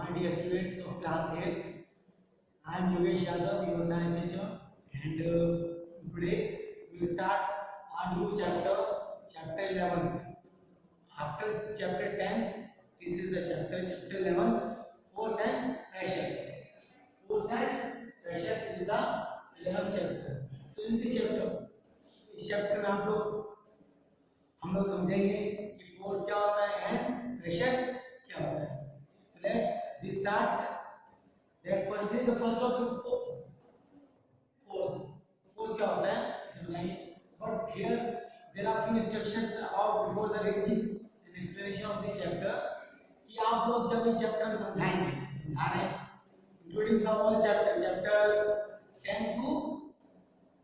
my dear students of class 8th. I am Yogesh Yadav, your science teacher, and today we will start our new chapter, chapter 11th. After chapter 10, this is the chapter 11th, force and pressure. Force and pressure is the 11th chapter. So in this chapter, इस chapter में हम लोग समझेंगे कि force क्या होता है and pressure क्या होता है. Let's we start. That firstly the first topic force. Force क्या होता है समझाएंगे. But here there are few instructions about before the reading and explanation of this chapter कि आप लोग जब ये चैप्टर समझा रहे हैं including the whole chapter 10 to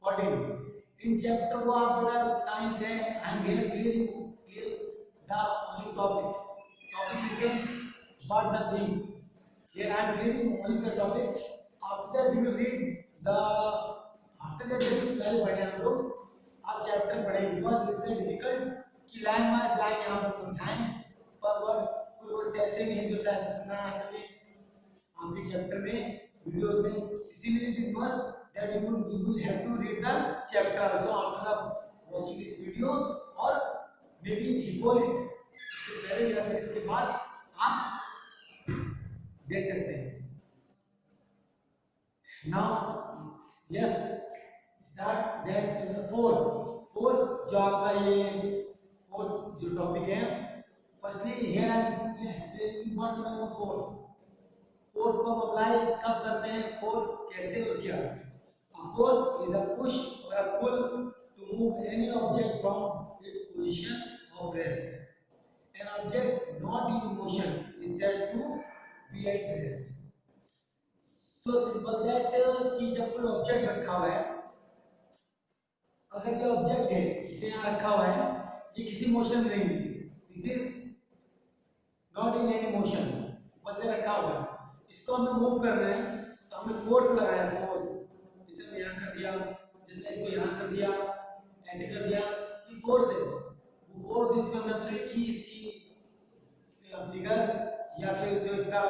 14. इन चैप्टर को आप बड़ा साइंस है I am here clear the only topics topic details what the things here I am clearing only the topics. After that we will read the after that पहले पढ़े हम लोग आप चैप्टर पढ़ेंगे बिकॉज इट्स वेरी डिफिकल्ट कि line by line यहां पर समझाएं पर वर्ड कोई वर्ड ऐसे नहीं है जो शायद सुनना आ सके आपके चैप्टर में वीडियोस में. इसीलिए it is must that you will have to read the chapter also after watching this video or maybe before it. इससे पहले या फिर इसके बाद आप देख सकते हैं. Now yes start that force जो आपका ये force जो टॉपिक है firstly here I am explaining what the meaning of force. Force को हम अप्लाई कब करते हैं फोर्स कैसे और क्या. Force is a push or a pull to move any object from its position of rest. An object not in motion is said to be at rest. So simple that कि जब कोई object रखा हुआ है अगर ये object है इसे यहाँ रखा हुआ है ये किसी मोशन में नहीं है this is not in any motion बस ये रखा हुआ है. इसको हमें मूव कर रहे हैं तो हमने फोर्स लगाया फोर्स यहाँ कर दिया जिसने इसको यहाँ कर दिया ऐसे कर दिया ये फोर्स है. वो फोर्स जिसमें हमने अप्लाई की इसकी फिगर या फिर जो इसका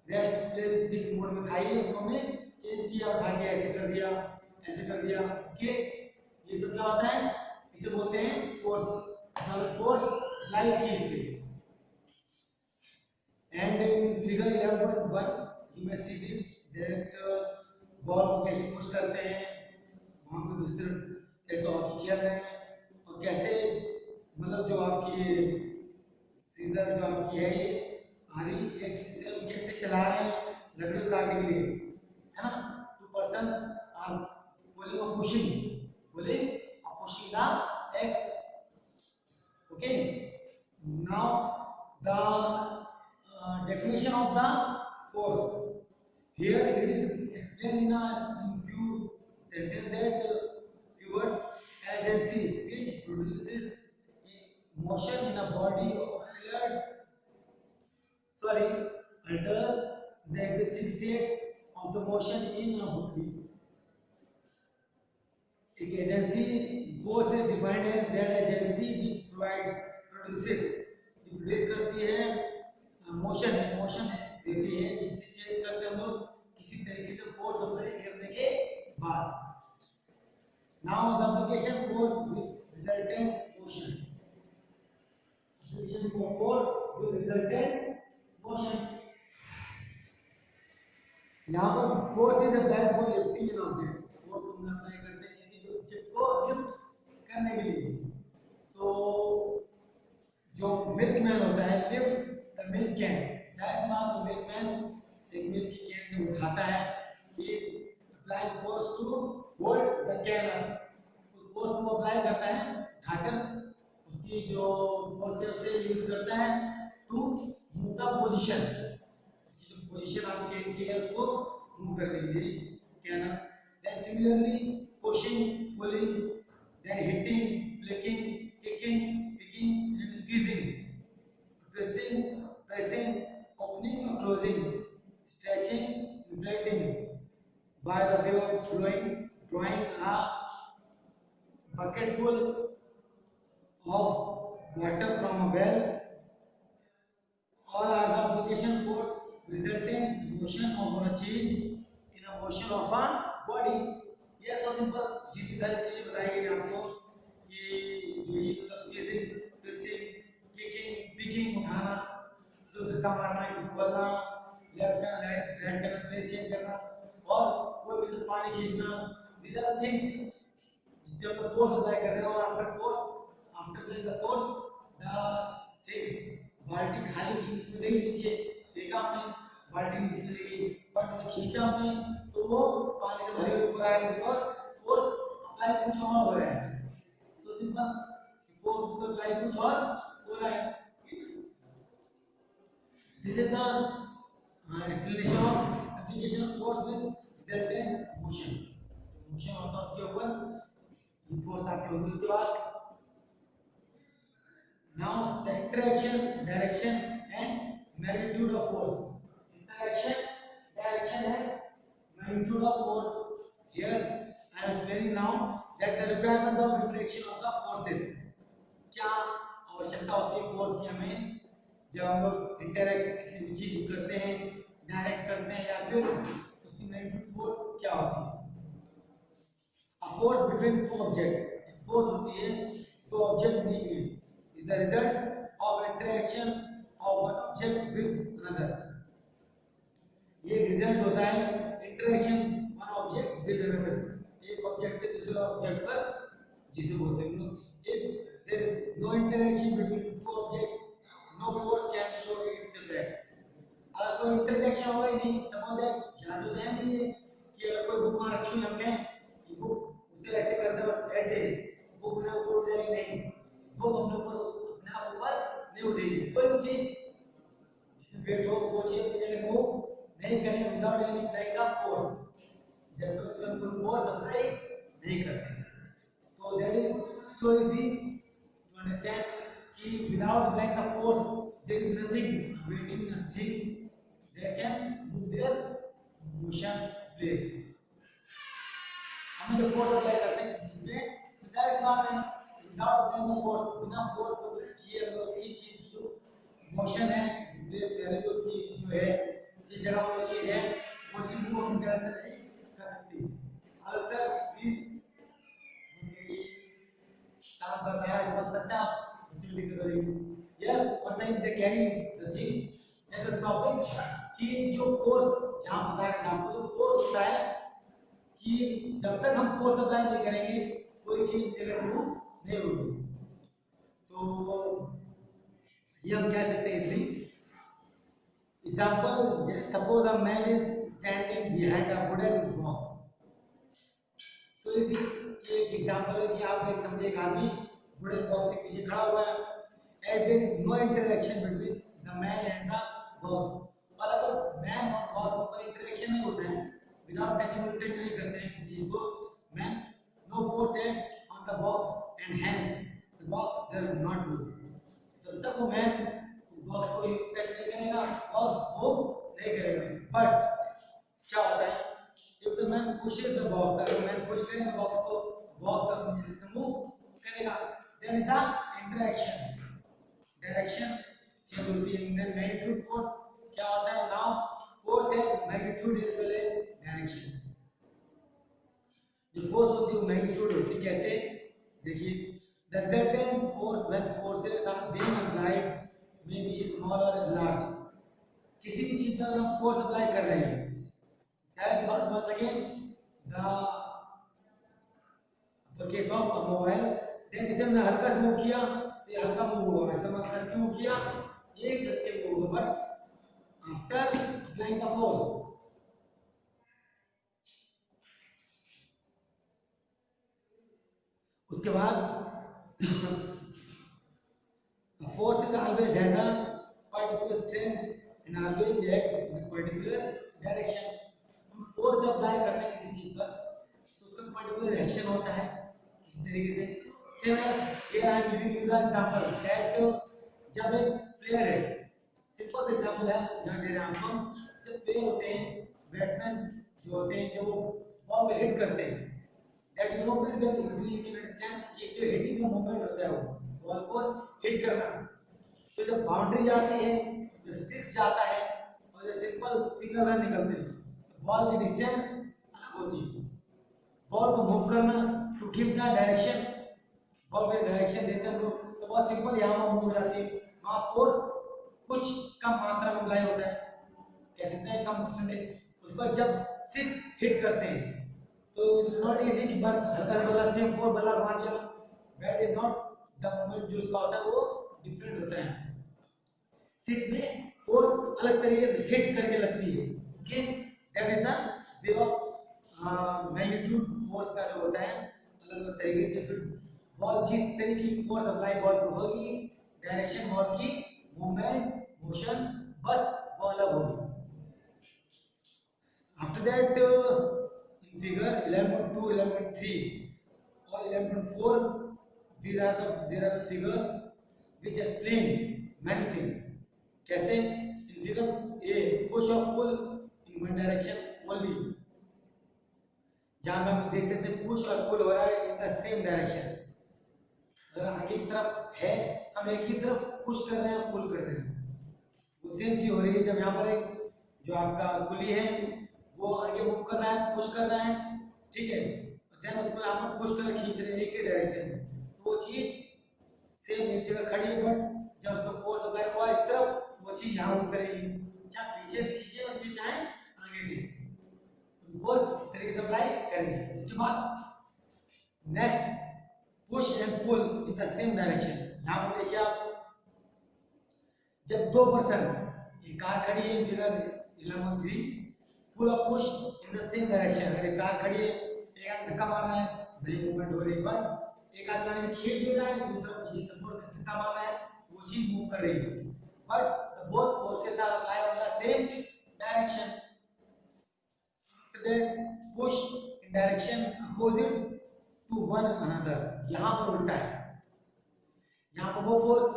रेस्ट प्लेस जिस मोड में था ये उसको हमने चेंज किया उठा के ऐसे कर दिया ओके. ये सब क्या होता है इसे बोलते हैं फोर्स. फोर्स अप्लाई की इस पे and in figure 11.1 you may see this that ball को कैसे पुश करते हैं वहां पे दूसरी तरफ कैसे हॉकी खेल रहे हैं और कैसे मतलब जो आपकी सीजर जो आपकी है ये आरी एक सिस्टम कैसे चला रहे हैं लकड़ी काटने के लिए है ना. Two persons are pulling the X okay. Now the definition of the force. Here it is explained in few sentences that few words agency which produces motion in a body or alters the existing state of the motion in a body. एक agency force is defined as that agency which produces करती है motion देती है जिससे change करते हैं हम लोग किसी तरीके से फोर्स अप्लाई करने के बाद. Now the application force with resultant motion. Application for force with resultant motion. यहां पर force is applied for lifting an object. Force को हम अप्लाई करते हैं किसी भी ऑब्जेक्ट को लिफ्ट करने के लिए. तो जो मिल्कमैन होता है lift the milk can. That's not the milkman एक मिल्क की कैन को उठाता है is applying force to hold the can. उस फोर्स को अप्लाई करता है उठाकर उसकी जो फोर्स है उसे यूज करता है टू मूव द पोजीशन. उसकी जो पोजीशन आप कैन की है उसको मूव करने के लिए can. Then similarly pushing pulling then hitting flicking kicking picking and squeezing pressing opening or closing stretching inflating by the way of drawing a bucket full of water from a well. All are the application force resultant motion of a change in a motion of a body. ये so simple जितनी सारी चीजें बताई गई आपको कि जो ये मतलब स्पेसिंग, ट्विस्टिंग, किकिंग, पिकिंग, उठाना, जो धक्का मारना, किसी को खोलना, लेफ्ट हैंड राइट हैंड करना, प्लेस चेंज करना और कोई भी से पानी खींचना, these are the things जिसपे हम लोग फोर्स अप्लाई कर रहे हैं और after applying the force the things बाल्टी खाली की इसमें गई नीचे फेंका हमने बाल्टी नीचे चली गई बट उसे खींचा हमने तो वो पानी से भरी हुई ऊपर आ रही बिकॉज फोर्स अप्लाई कुछ और हो रहा है सो सिंपल फोर्स को अप्लाई कुछ और हो रहा है this is the explanation of application of force with resultant motion होता है उसके ऊपर फोर्स आपके ऊपर उसके बाद now the interaction direction and magnitude of force interaction direction and magnitude of force here I am explaining now that the requirement of interaction of the forces क्या आवश्यकता होती है फोर्स की हमें जब हम लोग इंटरैक्ट किसी भी चीज करते हैं डायरेक्ट करते हैं या फिर उसकी मैग्नीट्यूड फोर्स क्या होती है a force between two objects एक फोर्स होती है दो ऑब्जेक्ट बीच में is the result of interaction of one object with another ये रिजल्ट होता है interaction one object with another एक ऑब्जेक्ट से दूसरे ऑब्जेक्ट पर जिसे बोलते हैं if there is no interaction between two objects no force can show its effect अगर कोई इंटरेक्शन होगा ही नहीं समझ दैट जादू तो है नहीं है कि अगर कोई बुक वहां रखी हुई हमने ये बुक उसे ऐसे कर दे बस ऐसे बुक में ऊपर उठ जाएगी नहीं बुक अपने ऊपर नहीं उठेगी कोई चीज जिसमें वेट हो वो चीज अपनी जगह से मूव नहीं करेंगे विदाउट एनी अप्लाई का फोर्स जब तक उसमें कोई फोर्स अप्लाई नहीं करते तो that is so easy to understand कि without applying the force there is nothing waiting nothing that can move there motion place हम जब फोर्स अप्लाई करते हैं किसी चीज पे डायरेक्ट बात है विदाउट अप्लाइंग द फोर्स बिना फोर्स को किए अगर ये चीज की जो मोशन है प्लेस वैल्यू उसकी जो है जिस जगह वो चीज है वो चीज को हम तरह से नहीं कर सकते हेलो सर प्लीज साफ बताया समझ सकते हैं आप कुछ लिख दो yes one second they carry the things that the topic कि जो फोर्स जहां बता रहे थे आपको जो फोर्स होता है कि जब तक हम फोर्स अप्लाई नहीं करेंगे कोई चीज जगह से मूव नहीं होगी तो ये हम कह सकते हैं इसलिए example suppose a man is standing behind a wooden box तो इसी ये एक एग्जांपल है कि आप देख समझे एक आदमी वुडन बॉक्स के पीछे खड़ा हुआ है as there is no interaction between the man and the box और अगर मैन और बॉक्स में कोई इंटरेक्शन नहीं होता है विदाउट टचिंग टच नहीं करते हैं किसी चीज को man no force act on the box and hence the box does not move जब तक वो मैन बॉक्स को टच नहीं करेगा बॉक्स मूव नहीं करेगा बट क्या होता है if the man pushes the box अगर मैन पुश करेगा बॉक्स को बॉक्स अपनी जगह से मूव करेगा then is the interaction direction change होती है then magnitude force क्या होता है now force has magnitude as well as direction जो फोर्स होती है मैग्नीट्यूड होती है कैसे देखिए the resultant force when forces are being applied may be small or large किसी भी चीज पर हम फोर्स अप्लाई कर रहे हैं शायद बात समझ सके the case of a mobile then इसे हमने हल्का से मूव किया तो ये हल्का मूव होगा ऐसे मैं कस के मूव किया ये कस के मूव होगा but after applying the force उसके बाद a force is always has a particular strength and always acts in a particular direction हम फोर्स अप्लाई करते हैं किसी चीज पर तो उसका पर्टिकुलर एक्शन होता है किस तरीके से same as here I am giving you the example that जब एक प्लेयर है सिंपल एग्जांपल है यहां दे रहे हैं आपको जब प्लेयर होते हैं बैट्समैन जो होते हैं जब वो बॉल पे हिट करते हैं that you know very well easily you can understand कि जो हिटिंग का मूवमेंट होता है वो बॉल को हिट करना तो जब बाउंड्री जाती है जो सिक्स जाता है और जो सिंपल सिंगल रन निकलते हैं, तो बॉल की डिस्टेंस अलग होती है। बॉल को मूव करना, to give the direction, ball को डायरेक्शन देते हैं हम लोग, तो बहुत सिंपल यहाँ पर मूव हो जाती है। वहाँ फोर्स कुछ कम मात्रा में अप्लाई होता है, कह सकते हैं कम परसेंटेज। उस पर जब 6 हिट करते हैं तो इट इज नॉट इजी कि बस हल्का हल्का सेम 4 बल्ला घुमा दिया, that is not the moment जो उसका होता है वो डिफरेंट होता है। 6 में फोर्स अलग तरीके से हिट करके लगती है, okay, that is the way of magnitude force का जो होता है अलग अलग तरीके से। फिर बॉल जिस तरीके की फोर्स अप्लाई बॉल पर होगी, डायरेक्शन बॉल की, मूवमेंट, मोशंस, बस वो अलग होगी। आफ्टर दैट इन फिगर 11.2, 11.3 और 11.4 there are the figures which explain many things. कैसे? in figure A, push or pull in one direction only, जहां हम देख सकते हैं पुश और पुल हो रहा है इन द सेम डायरेक्शन। अगर आगे की तरफ है, हम एक ही तरफ पुश कर रहे हैं, पुल कर रहे हैं, वो सेम चीज हो रही है। जब यहाँ पर एक जो आपका पुली है वो आगे मूव कर रहा है, पुश कर रहा है, ठीक है, देन उसको यहाँ पर पुश कर खींच रहे हैं एक ही डायरेक्शन में, तो वो चीज सेम एक जगह खड़ी है, बट जब उसको फोर्स अप्लाई हुआ इस तरफ, वो चीज यहाँ मूव करेगी, चाहे पीछे से खींचे और फिर चाहे आगे से, फोर्स इस तरीके से अप्लाई करेंगे। उसके बाद next push and pull in the same direction. यहाँ पर देखिए आप, जब 2 पर्सन, ये कार खड़ी है फिगर 11.3, पुल और push in the same direction. अगर कार खड़ी है, एक आदमी धक्का मार रहा है, नहीं मूवमेंट हो रही, बट एक आदमी खींच दे रहा है, दूसरा पीछे सपोर्ट कर धक्का मार रहा है, वो चीज मूव कर रही है, but the both forces are apply on the same direction. Then push in direction opposite to one another, यहाँ पर उल्टा है, यहाँ पर वो फोर्स,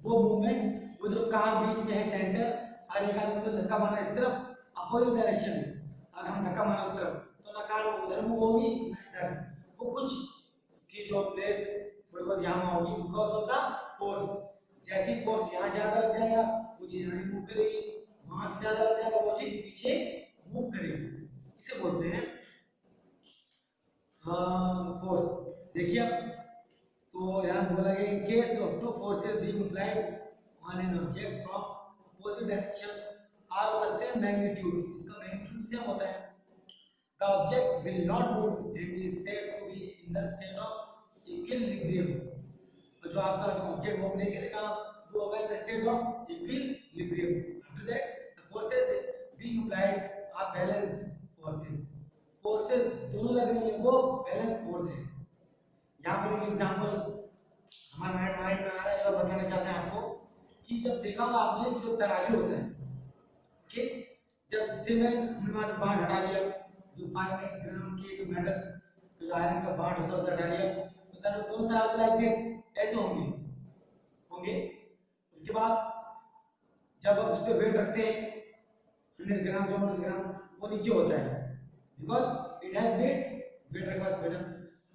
वो मूवमेंट, वो जो कार बीच में है सेंटर, और एक आदमी को धक्का मारना इस तरफ अपोजिट डायरेक्शन में, और हम धक्का मारना उस तरफ, तो ना कार उधर मूव होगी ना इधर, वो कुछ उसकी जो प्लेस थोड़ी बहुत यहाँ होगी बिकॉज ऑफ द फोर्स। जैसी फोर्स यहाँ ज्यादा लग जाएगा वो चीज यहाँ मूव करेगी, वहां से ज्यादा लग जाएगा वो चीज पीछे मूव करेगी, इसे बोलते हैं फोर्स। देखिए अब, तो यहाँ बोला गया in case of two forces being applied on an object from opposite directions are of the same magnitude, इसका मैग्नीट्यूड सेम होता है, the object will not move and is said to be in the state of equilibrium. तो जो आपका object move नहीं करेगा वो होगा in the state of equilibrium. After that the forces being applied are balanced forces, forces दोनों लग रही है, वो बैलेंस फोर्स है। यहाँ पर एक एग्जांपल हमारे माइंड में आ रहा है और बताना चाहते हैं आपको कि जब देखा होगा आपने जो तराजू होता है, ओके, जब से मैं हमने वहां से बांट हटा दिया, जो 5 ग्राम के जो मेटल्स जो आयरन का बांट होता है उसे हटा दिया, तो दोनों तराजू लाइक दिस ऐसे होंगे होंगे। उसके बाद जब हम उस पर वेट रखते हैं 100 ग्राम 200 ग्राम, वो नीचे होता है बिकॉज इट हैज वेट रखा उस वजन।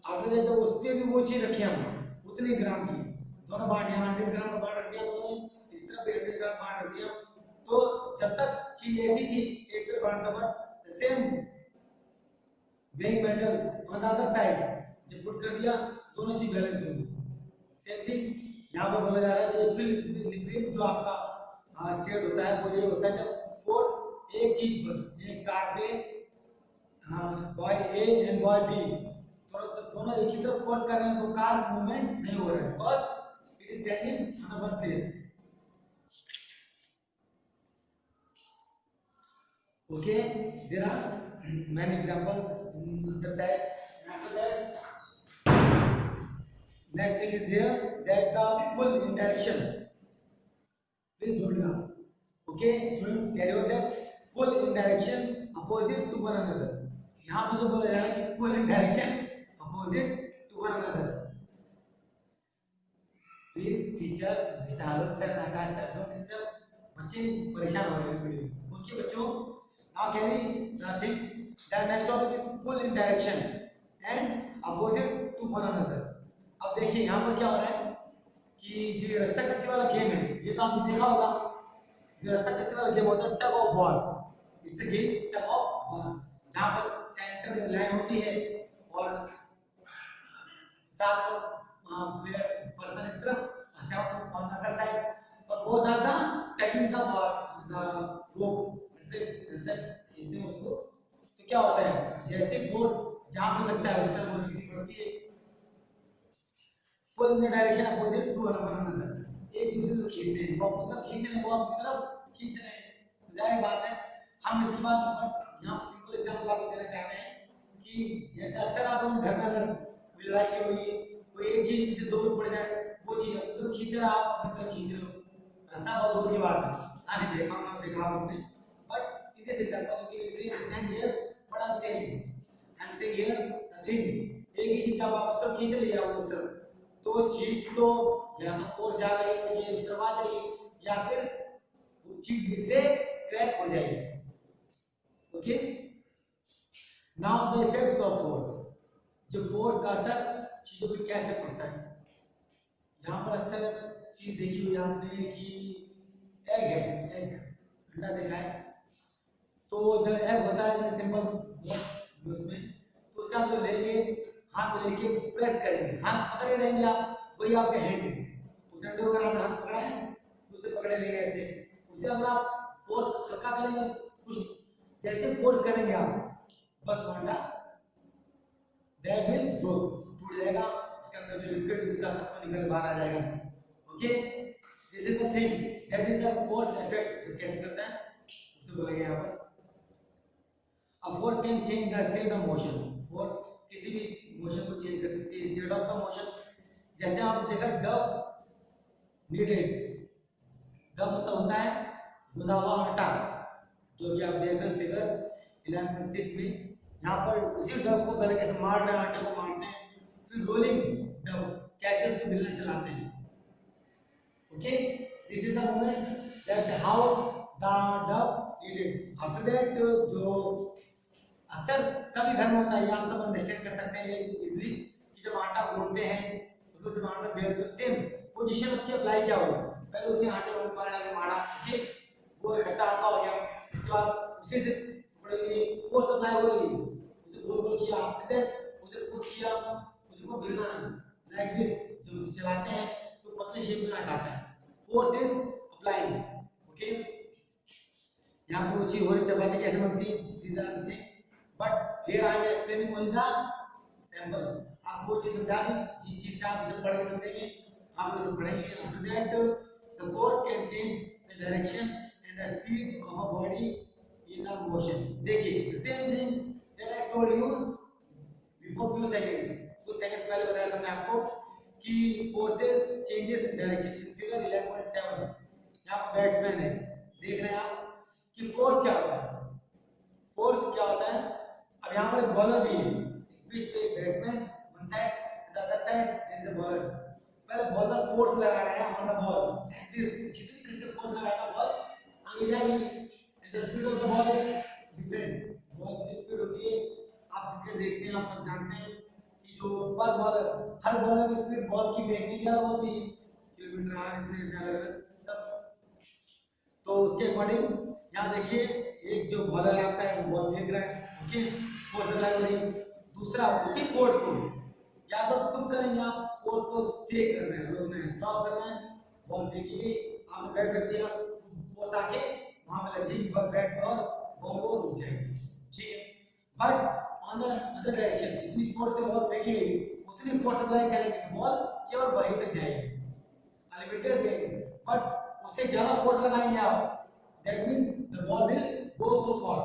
आफ्टर दैट जब उस पे भी वो चीज रखी हम उतने ग्राम की, दोनों बांट, यहाँ 100 ग्राम का बांट रख दिया, दोनों इस तरफ 100 ग्राम बांट रख दिया, तो जब तक चीज ऐसी थी एक तरफ बांट था, but the same weighing metal on the other side जब पुट कर दिया दोनों चीज बैलेंस होगी। सेम थिंग यहाँ पर बोला जा रहा है कि इक्विलिब्रियम जो आपका स्टेट होता है वो ये होता है जब फोर्स एक चीज पर, एक कार पे boy A and boy B दोनों एक ही तरफ फोर्स कर रहे हैं, तो कार मूवमेंट नहीं हो रहा है because it is standing on one place. Okay, there are many examples on the other side. And after that, next thing is there that the pull in direction. Please don't laugh. Okay, students, carry on that pull in direction opposite to one another. यहाँ पे जो बोला जा रहा है कि pull in direction opposite to one another. Please teachers, Mr. Alok sir and Akash sir, don't disturb. बच्चे परेशान हो रहे हैं वीडियो। ओके बच्चों, now carry the things. The next topic is pull in direction and opposite to one another. अब देखिए यहाँ पर क्या हो रहा है कि जो रस्सा कस्सी वाला गेम है, ये तो आपने देखा होगा, जो रस्सा कस्सी वाला गेम होता है tug of war, it's a game tug of war, जहां पर सेंटर में लाइन होती है और सात प्लेयर पर्सन इस तरफ और seven on the other side और both are the tagging the rope इससे खींचते हैं उसको। तो क्या होता है जैसे फोर्स जहां पे लगता है उस तरफ वो रिसीव करती है, pull in the direction opposite to one another, एक दूसरे को खींचते हैं, वो अपनी तरफ खींच रहे हैं वो अपनी तरफ खींच रहे हैं। तो जाहिर बात है हम इसके बाद यहाँ पर सिंपल एग्जांपल आपको देना चाहते हैं कि जैसे अक्सर आप लोगों ने घर में अगर कोई लड़ाई की होगी, कोई एक चीज पीछे दो लोग पड़ जाए, वो चीज अपनी तरफ खींच रहा है, आप अपनी तरफ खींच रहे हो, ऐसा बहुत दूर की बात है। हाँ नहीं देखा होगा, देखा आप लोगों ने, but in this example you can easily understand yes what I am saying here the thing, एक ही चीज जब आप उस तरफ खींच रहे हैं या उस तरफ, तो चीज तो या तो फोर्स जा रही है, वो चीज उस तरफ आ जाएगी या फिर वो चीज इससे क्रैक हो जाएगी। Okay, now the effects of force, जो फोर्स का असर चीजों पे कैसे पड़ता है। यहाँ पर अक्सर चीज देखी हुई आपने कि एग है, एग अंडा देखा है, तो जब एग होता है सिंपल उसमें, तो उसे आप जो लेंगे हाथ में लेके प्रेस करेंगे, हाथ पकड़े रहेंगे आप, वही आपके हैंड है, उस अंडे को अगर आपने हाथ पकड़ा है तो उसे पकड़े रहेंगे ऐसे, उसे अगर आप फोर्स हल्का करेंगे, कुछ जैसे फोर्स करेंगे आप, बस वो अंडा दैट विल ग्रो, टूट जाएगा, उसके अंदर जो लिक्विड उसका सब निकल बाहर आ जाएगा। Okay, this is the thing, that is the force effect. तो कैसे करता है उससे बोला गया यहाँ पर, a force can change the state of motion, force किसी भी मोशन को चेंज कर सकती है, स्टेट ऑफ द मोशन। जैसे आप देखा डव नीडेड, डव मतलब होता है गुंदा हुआ आटा, जो कि आप देख रहे हैं फिगर 11.6 में, यहाँ पर उसी डव को पहले कैसे मार रहे हैं, आटे को मारते हैं, फिर रोलिंग डव कैसे उसको बेलना चलाते हैं। Okay, this is the moment that how the Dove needed. After that जो अक्सर सभी घर में होता है, आप सब अंडरस्टैंड कर सकते हैं ये इजीली, कि जब आटा गूंथते हैं उसको जब आटा बेलते हैं सेम पोजीशन उसकी अप्लाई क्या होगा, पहले उसे आटे को ऊपर डाल के मारा, ठीक, वो इकट्ठा आटा हो गया, उसके बाद उसी से थोड़ी फोर्स अप्लाई हो गई, उसे गोल गोल किया, आफ्टर दैट उसे पुट किया, उसे को बेलना लाइक दिस, जब उसे चलाते हैं तो पतले शेप में आ जाता है, फोर्स इज अप्लाइंग। ओके, यहाँ पर वो चीज हो रही, चपाती कैसे बनती है, these are the things, but here I am explaining only the sample. आपको चीज समझा दी, जिस चीज से आप इसे पढ़ के समझेंगे आप इसे पढ़ेंगे। After that the force can change the direction and the speed of a body in a motion. देखिए the same thing that I told you before few seconds, कुछ सेकंड्स पहले बताया था मैंने आपको कि forces changes direction in figure 11.7। यहां batsman है, देख रहे हैं आप कि फोर्स क्या होता है, फोर्स क्या होता है। अब यहाँ पर एक बॉलर भी है, पिच पे batsman one side, the other side there is a bowler. पहले बॉलर फोर्स लगा रहे हैं on the ball like this, जितनी किससे फोर्स लगाएगा बॉल आगे जाएगी, and the speed of the ball is different. Ball की स्पीड होती है, आप क्रिकेट देखते हैं, आप सब जानते हैं कि जो पर बॉलर, हर बॉलर की स्पीड बॉल की फेंकने की अलग होती है, किलोमीटर आर इतने अलग सब, तो उसके अकॉर्डिंग यहाँ देखिए एक जो बॉलर आता है वो बॉल फेंक रहा है, ओके, फोर्स अप्लाई हो रही है, दूसरा उसी फोर्स को या तो तुम करेंगे, आप फोर्स को चेक कर रहे हैं, रोकना है, स्टॉप करना है, बॉल फेंकी गई, आपने बैट कर दिया, फोर्स आके वहां पे लग जाएगी बैट और बॉल को रुक जाएगी, ठीक है। But on the other direction जितनी फोर्स से बॉल फेंकी गई उतनी फोर्स अप्लाई करेंगे बॉल केवल वहीं तक जाएगी, अनलिमिटेड रेंज, बट उससे ज्यादा फोर्स लगाएंगे आप, that means the ball will go so far,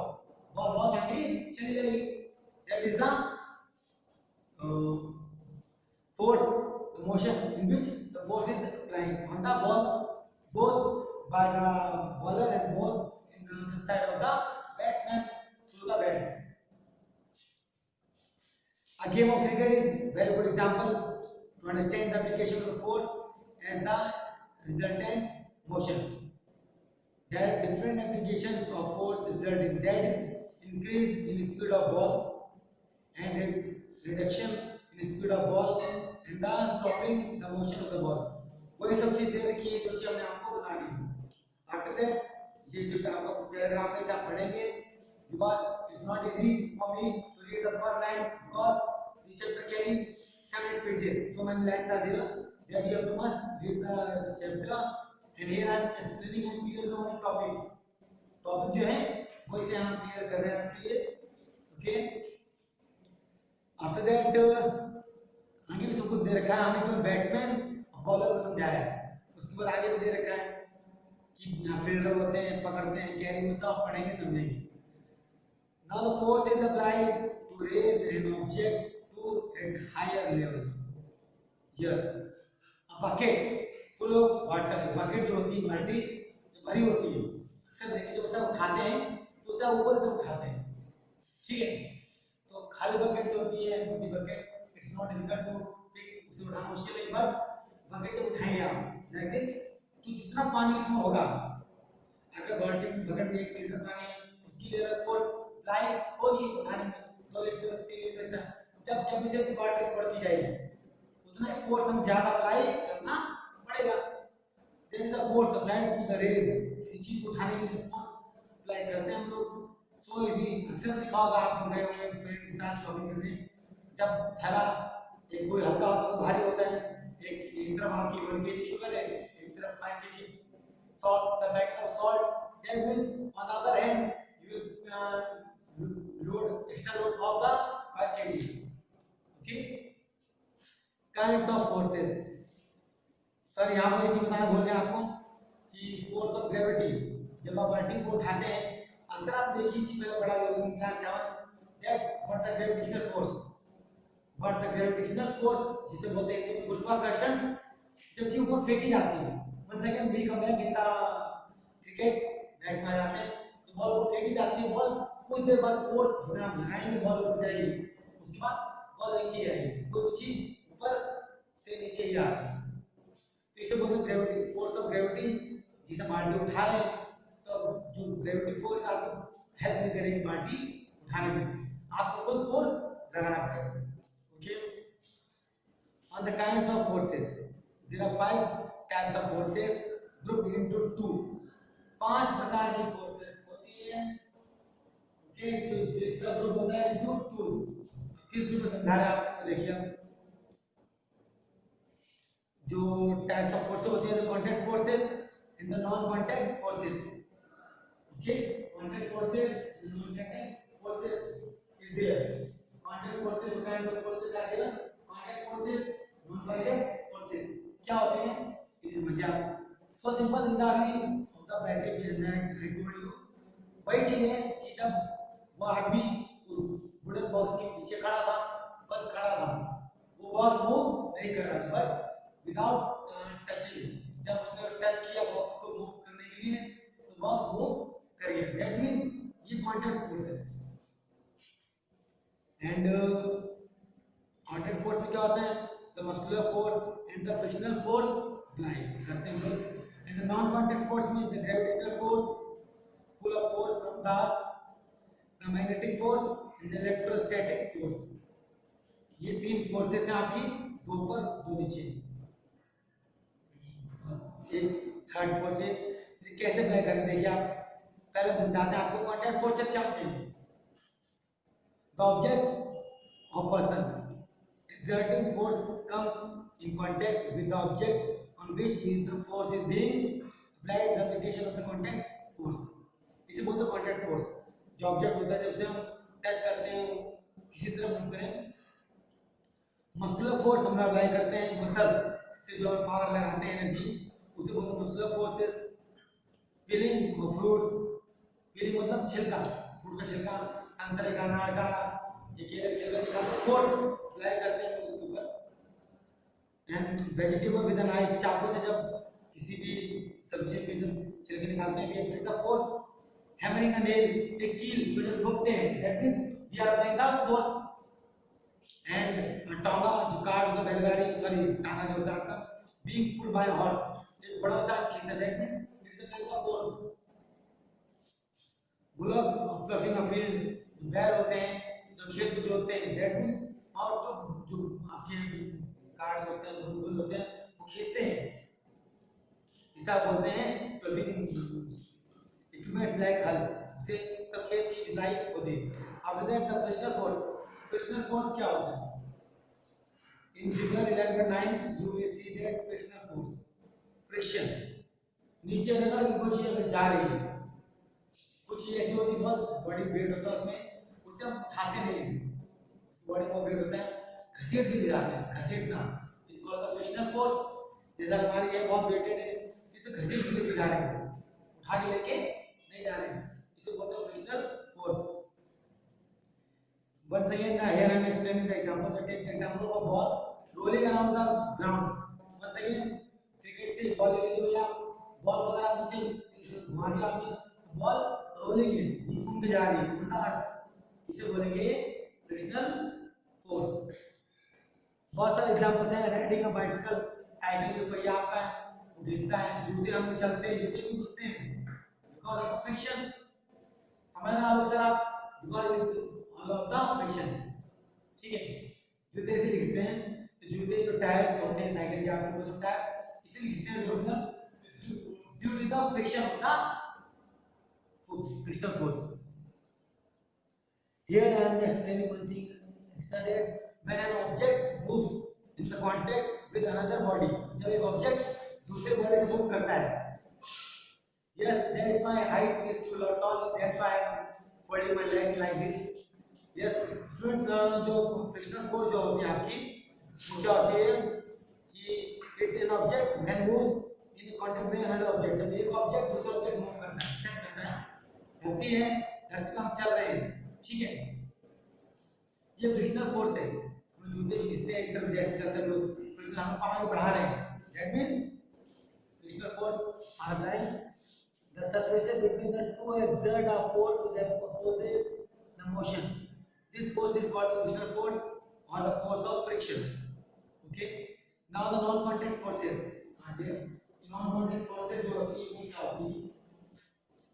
ball बहुत आगे चली जाएगी, that is the force, the motion in which the force is applying on the ball, both by the bowler and both in the side of the batsman through the bat. A game of cricket is very good example to understand the application of the force as the resultant motion. There are different applications of force resulting, that is increase in speed of ball and reduction in speed of ball and the stopping the motion of the ball. वही सब चीज दे रखी है जो चीज हमने आपको बता दी। आफ्टर दैट ये जो आपका पैराग्राफ है आप पढ़ेंगे because it's not easy for me to read the per line because this chapter carry 7 pages. So many lines are there that you have to must read the chapter, and here I am explaining and clear the only topics. Topic जो है वो इसे हम clear कर रहे हैं आपके लिए. ओके, आफ्टर दैट आगे भी सब कुछ दे रखा है हमने, केवल बैट्समैन और बॉलर को समझाया है. उसके बाद आगे भी दे रखा है कि यहाँ फील्डर होते हैं, पकड़ते हैं, कैरी, वो सब पढ़ेंगे समझेंगे. Now the force is applied to raise an object to at higher level. Yes, a bucket full of water. Bucket जो होती है, बाल्टी जो भरी होती है, अक्सर देखिए जब उसे उठाते हैं तो उसे ऊपर तक उठाते हैं. ठीक है, तो खाली बकेट जो होती है, मोटी bucket, it's not difficult to pick, उसे उठाना मुश्किल नहीं, बट बकेट जब उठाएंगे आप लाइक दिस, तो जितना पानी उसमें होगा, अगर बाल्टी में बकेट में 1 लीटर पानी है, उसकी लेवल फोर्स अप्लाई होगी उठाने में 2 लीटर 3 लीटर. जब कैपेसिटी बाल्टी बढ़ती जाएगी उतना ही फोर्स हम ज्यादा अप्लाई करना पड़ेगा. That is the force applied to the raise. किसी चीज को उठाने के लिए फोर्स अप्लाई करते हैं हम लोग. सो इजी, अक्सर देखा होगा आप गए होंगे पेरेंट के साथ शॉपिंग करने, जब थैला एक कोई हल्का होता है कोई भारी होता है, एक तरफ आपकी 1 kg शुगर है, एक तरफ 5 kg salt, the packet of salt, that means on the other hand you will load extra load of the 5 kg. Okay, kinds of forces. Sir यहाँ पर एक चीज बताना भूल गए आपको कि फोर्स ऑफ ग्रेविटी, जब आप बाल्टी को उठाते हैं, अक्सर आप देखिए चीज पहले पढ़ा होगा in class 7 that what the gravitational force. What the gravitational force जिसे बोलते हैं कि गुरुत्वाकर्षण, जब चीज ऊपर फेंकी जाती है. One second we come back in the cricket match में जाते हैं तो बॉल को फेंकी जाती है, बॉल कुछ देर बाद फोर्स जितना आप लगाएंगे बॉल ऊपर जाएगी, उसके बाद बॉल नीचे आएगी, कोई चीज ऊपर से नीचे ही आती है. तो इसे बोलते हैं ग्रेविटी, फोर्स ऑफ ग्रेविटी. जिसे बाल्टी उठा रहे हैं तो जो ग्रेविटी फोर्स आपको हेल्प नहीं करेगी बाल्टी उठाने में, आपको खुद फोर्स लगाना पड़ेगा. Okay, on the kinds of forces, there are 5 types of forces grouped into 2. 5 प्रकार की फोर्सेस होती है. ओके, जो इसका ग्रुप होता है इनटू 2. किस ग्रुप में समझा रहा है आपको, देखिए जो टाइप्स ऑफ फोर्सेस होती है, the contact forces and the non-contact forces. Okay, contact forces, non-contact forces is there. Contact forces, what kinds of forces are there? Contact forces, non-contact forces. क्या होते हैं इसे समझिए आप. So simple in the early of the passage that I told you, वही चीज है कि जब वो आदमी उस वुडन बॉक्स के पीछे खड़ा था, बस खड़ा था, वो बॉक्स मूव नहीं कर रहा था, बट विदाउट टचिंग, जब उसने टच किया बॉक्स को मूव करने के लिए तो बॉक्स मूव कर गया. दैट मींस ये कांटेक्ट फोर्स है. एंड कांटेक्ट फोर्स में क्या होता है, the muscular force and the frictional force apply करते हैं लोग. And the non contact force में the gravitational force, pull of force from the earth, the magnetic force and the electrostatic force. ये 3 forces हैं आपकी, 2 ऊपर 2 नीचे. एक थर्ड फोर्स है, इसे कैसे अप्लाई करें देखिए आप. पहले हम समझाते हैं आपको कांटेक्ट फोर्सेस क्या होते हैं. द ऑब्जेक्ट और person exerting force comes in contact with the object on which the force is being applied. The application of the contact force, इसे बोलते हैं कांटेक्ट फोर्स. जो ऑब्जेक्ट होता है जब से हम टच करते हैं किसी तरफ मूव करें. मस्कुलर फोर्स हम अप्लाई करते हैं मसल्स से, जो हम पावर लगाते हैं एनर्जी, उसे बोलते हैं muscular forces. Piling of fruits, piling मतलब छिलका, फ्रूट का छिलका, संतरे का, अनार का, ये केले का छिलका निकालते हैं, फोर्स अप्लाई करते हैं उसके ऊपर. And vegetable with a knife, चाकू से जब किसी भी सब्जी के जब छिलके निकालते हैं, we apply the force. Hammering a nail, एक कील को जब ठोकते हैं, that means we are applying the force. And टांगा, जो कार होता है, बैलगाड़ी, सॉरी टांगा जो होता है आपका, बीइंग पुल्ड बाय हॉर्स, एक बड़ा सा खींचना, that means it is a kind of force. Bullocks of ploughing a field, बैल होते हैं जो खेत को जोतते हैं, दैट मींस और जो आपके कार्ड्स होते हैं, बुल होते हैं, वो खींचते हैं, इसे आप बोलते हैं प्लफिंग इक्विपमेंट्स लाइक हल, उसे तब खेत की जुताई होती है। After that the frictional force क्या होता है? In figure 11.9 you will see that frictional force, friction, नीचे रगड़ की कोई चीज अगर जा रही है, कुछ चीज ऐसी होती है बहुत बड़ी वेट होता है उसमें, उसे हम उठाते नहीं हैं, बॉडी में वेट होता है, घसीट के ले जाते हैं, घसीटना, इसको कहते हैं फ्रिक्शनल फोर्स। जैसा हमारी ये बहुत वेटेड है, इसे घसीट के ले जा रहे हैं, उठा के लेके नहीं जा रहे हैं, इसे बोलते हैं frictional force. Once again, here I am explaining the example. So take the example of a ball rolling around the ground. Once again, cricket से बॉल ले लीजिए भैया, बॉल को अगर आप नीचे घुमा दिया आपने, बॉल रोलिंग है, घूमते जा रही है, अंदर, इसे बोलेंगे फ्रिक्शनल फोर्स। बहुत सारे एग्जाम्पल हैं, राइडिंग अ बाइसिकल, साइकिल के पहिया आपका है, वो घिसता है, जूते हम चलते हैं, जूते भी घुसते हैं, बिकॉज ऑफ फ्रिक्शन। समझ रहे हो सर आप? बिकॉज होता फ्रिक्शन, ठीक है। जूते से लिखते हैं, तो जूते जो टायर्स होते हैं साइकिल के, आपके पास टायर्स इसे लिखते हैं due to the friction of the frictional force. Here I am explaining one thing extra that when an object moves in the contact with another body, जब एक ऑब्जेक्ट दूसरे बॉडी को मूव करता है, yes, that's why height is too tall, that's why I am folding my legs like this. Yes, students, जो frictional force जो होती है आपकी, वो क्या होती है कि it's an object when moves in contact with another object, जब एक ऑब्जेक्ट दूसरे ऑब्जेक्ट मूव करता है, टच करता है, धरती है, धरती पे हम चल रहे हैं, ठीक है, ये फ्रिक्शनल फोर्स है। हम जूते घिसते हैं एक तरफ, जैसे चलते हैं लोग, फ्रिक्शन हम पाँव को बढ़ा रहे हैं, that means frictional force are applying the surfaces between the two exert a force that opposes the motion. This force is called the frictional force or the force of friction. Okay. Now the non-contact forces are there. Non-contact forces जो होती है वो क्या होती है?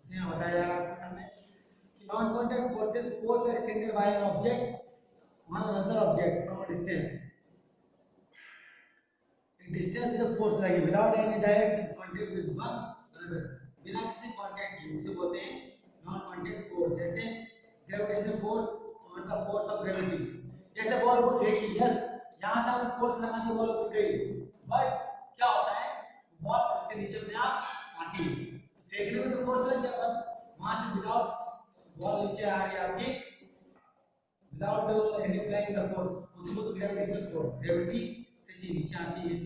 उसे यहाँ बताया जाएगा आपके सामने कि non-contact forces force are extended by an object on another object from a distance. A distance is a force like without any direct contact with one another. बिना किसी कांटेक्ट के उसे बोलते हैं नॉन कांटेक्ट फोर्स। जैसे gravitational force और the force of gravity, जैसे ball को फेंकी, यस, यहां से आपने फोर्स लगा दी, बॉल उड़ गई, बट क्या होता है, बॉल फिर से नीचे में आती है, फेंकने में तो फोर्स लग गया, पर वहां से विदाउट बॉल नीचे आ रही है आपकी, without any applying the force, उसी को ग्रेविटेशनल फोर्स, ग्रेविटी से चीज नीचे आती है।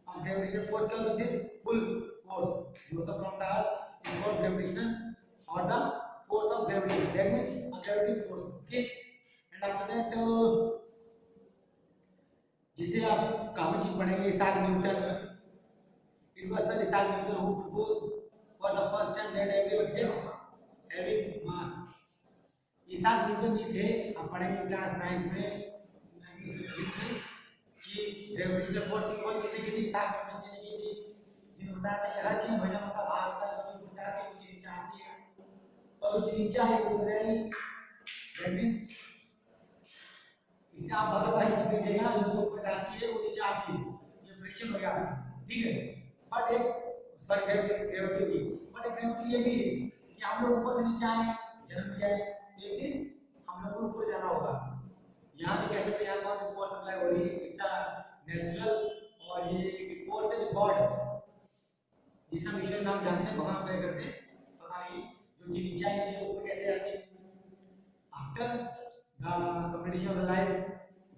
अब ग्रेविटेशनल फोर्स क्या होता है? दिस पुल फोर्स जो होता है from the earth is called gravitational or the force of gravity, that means a gravity force. Okay, and after that जिसे आप काफी चीज पढ़ेंगे, Isaac Newton, it was Sir Isaac Newton who proposed for the first time that every object having mass. Isaac Newton ji थे, आप पढ़ेंगे class 9th में कि ग्रेविटेशनल फोर्स की खोज किसने की थी? इसाक न्यूटन जी ने की थी, जिन्होंने बताया था कि हर चीज वजन होता भार होता है, कुछ ऊपर जाती है, कुछ नीचे आती है, और कुछ नीचे आई ऊपर जाएगी, दैट मींस इसे आप बदल भाई कर दीजिएगा, जो ऊपर जाती है वो नीचे आती है, ये फ्रिक्शन हो गया, ठीक है। बट एक सॉरी ग्रेविटी की, बट एक ग्रेविटी ये भी है कि हम लोग ऊपर से नीचे आए, जन्म लिया है, एक दिन हम लोग को ऊपर जाना होगा। यहाँ पे कैसे पे यहाँ पर फोर्स अप्लाई हो रही है, इट्स अ नेचुरल, और ये एक फोर्स है जो गॉड, जिसे हम ईश्वर नाम जानते हैं, भगवान अप्लाई करते हैं, पता नहीं जो चीज नीचे आई नीचे ऊपर कैसे जाती है। After the completion of the life,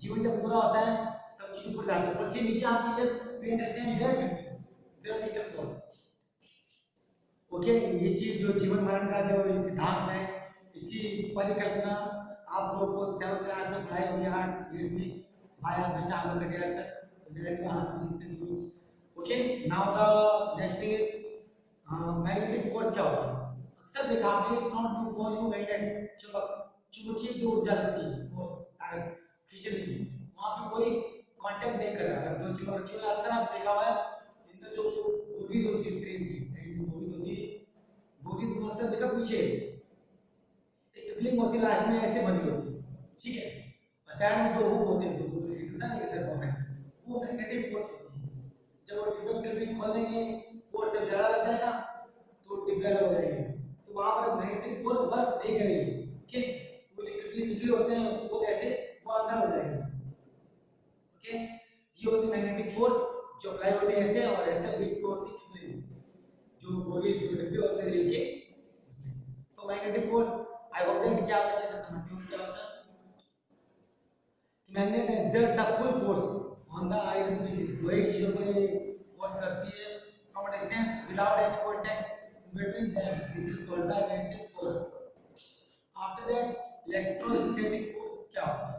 जीवन जब पूरा होता है तब चीज ऊपर जाती है, पर चीज नीचे आती है, we understand that gravitational force. Okay, ये चीज जो जीवन मरण का जो सिद्धांत है, इसकी परिकल्पना आप लोग को 7th क्लास में पढ़ाई होगी, 8th में भाई मिस्टर आलोक कटियार सर, तो डायरेक्ट कहां से सीखते हैं शुरू। Okay, now the next thing is magnetic force क्या होता है? अक्सर देखा आपने, it's not new for you, magnet चुंबकीय जो ऊर्जा लगती है फोर्स खींचने की, वहां पे कोई कांटेक्ट नहीं कर रहा है, दो चीज रखी हुई, अक्सर आप देखा हुआ है इनका जो बोगीज होती है, ट्रेन की बोगीज होती है, बोगीज में अक्सर देखा पीछे एक क्लिंग होती है, लास्ट में ऐसे बनी होती है, ठीक है, और साइड में दो हुक होते हैं, दो एक होता है इधर पॉइंट, वो मैग्नेटिक फोर्स होती है। जब वो डिब्बे क्लिपिंग खोल देंगे, फोर्स जब ज्यादा लग जाएगा तो डिब्बे अलग हो जाएंगे, तो वहां पर मैग्नेटिक फोर्स वर्क नहीं करेगी, डिस्क्रिप्टली होते हैं वो कैसे, वो अंदर हो जाएंगे। ओके, ये होती है मैग्नेटिक फोर्स जो अप्लाई होती है ऐसे, और ऐसे बीच में होती है कितने जो बॉडीज जो डब्बे होते हैं रेल के उसमें। तो magnetic force I hope that क्या आप अच्छे से समझते हो क्या होता है। Magnet exerts a full force on the iron pieces, वही चीजों पर ये फोर्स करती है from a distance without any contact between them, this is called the magnetic force. After that electrostatic force क्या होता है।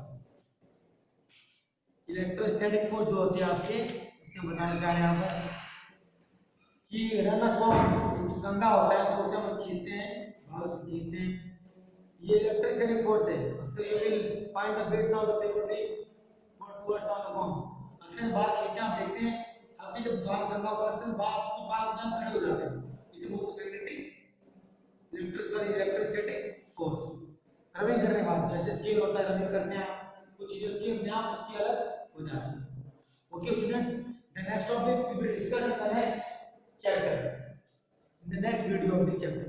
इलेक्ट्रोस्टैटिक फोर्स जो होती है आपके उससे बताना चाह रहे हैं यहाँ पर कि रन कौन गंगा होता है तो उसे हम खींचते हैं, भाग से खींचते हैं, ये इलेक्ट्रोस्टैटिक फोर्स है। So you will find the bits of the paper wait towards on the comb. अक्सर बाल खींचते हैं, आप देखते हैं आपके जब बाल गंगा ऊपर रखते हैं बाल आपके बाल अपने आप खड़े हो जाते हैं, इसे बोलते हैं मैग्नेटिक इलेक्ट्रोस्टैटिक फोर्स। रबिंग करने के बाद जैसे स्केल होता है, रबिंग करते हैं आप कुछ चीजें उसकी अपने आप उसकी अलग हो जाती है। Okay students, the next topic we will discuss in the next chapter, in the next video of this chapter.